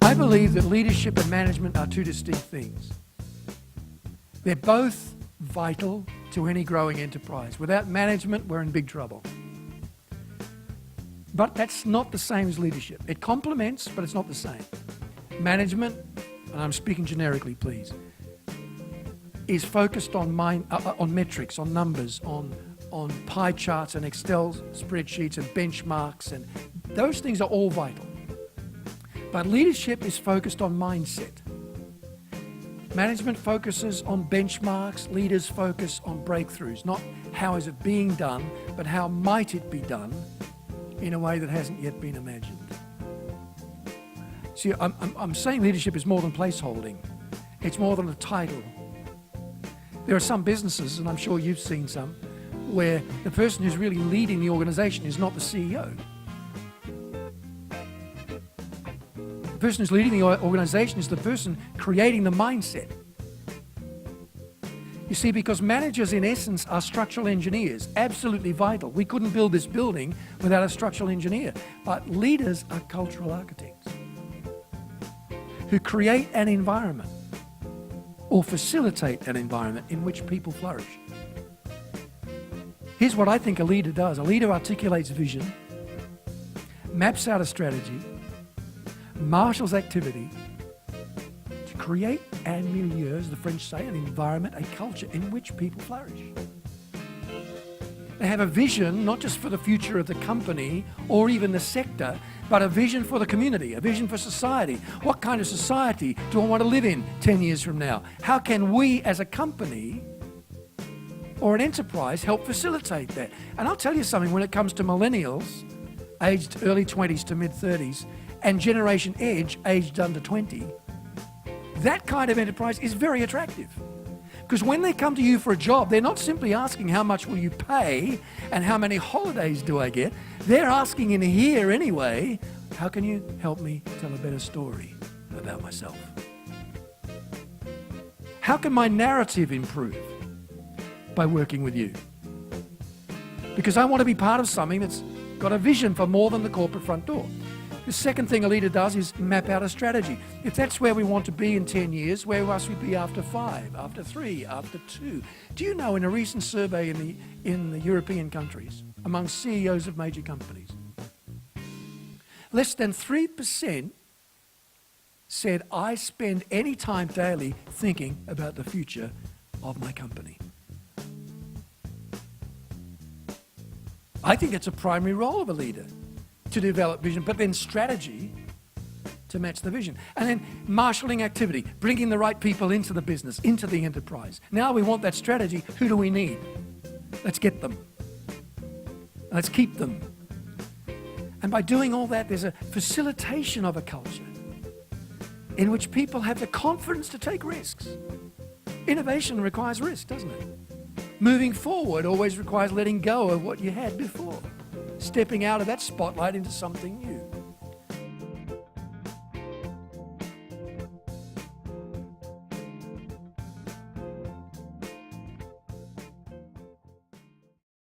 I believe that leadership and management are two distinct things. They're both vital to any growing enterprise. Without management, we're in big trouble. But that's not the same as leadership. It complements, but it's not the same. Management, and I'm speaking generically, please, is focused on metrics, on numbers, on pie charts and Excel spreadsheets and benchmarks, and those things are all vital. But leadership is focused on mindset. Management focuses on benchmarks, leaders focus on breakthroughs, not how is it being done, but how might it be done in a way that hasn't yet been imagined. See, I'm saying leadership is more than placeholding. It's more than a title. There are some businesses, and I'm sure you've seen some, where the person who's really leading the organization is not the CEO. The person who's leading the organization is the person creating the mindset. You see, because managers in essence are structural engineers, absolutely vital. We couldn't build this building without a structural engineer. But leaders are cultural architects who create an environment or facilitate an environment in which people flourish. Here's what I think a leader does. A leader articulates vision, maps out a strategy, marshals activity to create an milieu, as the French say, an environment, a culture in which people flourish. They have a vision, not just for the future of the company or even the sector, but a vision for the community, a vision for society. What kind of society do I want to live in 10 years from now? How can we as a company or an enterprise help facilitate that? And I'll tell you something, when it comes to millennials, aged early 20s to mid 30s, and Generation Edge, aged under 20, that kind of enterprise is very attractive. Because when they come to you for a job, they're not simply asking how much will you pay and how many holidays do I get. They're asking in here anyway, how can you help me tell a better story about myself? How can my narrative improve? By working with you. Because I want to be part of something that's got a vision for more than the corporate front door. The second thing a leader does is map out a strategy. If that's where we want to be in 10 years, where must we be after 5, after 3, after 2? Do you know, in a recent survey in the European countries, among CEOs of major companies, less than 3% said, I spend any time daily thinking about the future of my company. I think it's a primary role of a leader to develop vision, but then strategy to match the vision. And then marshalling activity, bringing the right people into the business, into the enterprise. Now we want that strategy. Who do we need? Let's get them. Let's keep them. And by doing all that, there's a facilitation of a culture in which people have the confidence to take risks. Innovation requires risk, doesn't it? Moving forward always requires letting go of what you had before, stepping out of that spotlight into something new.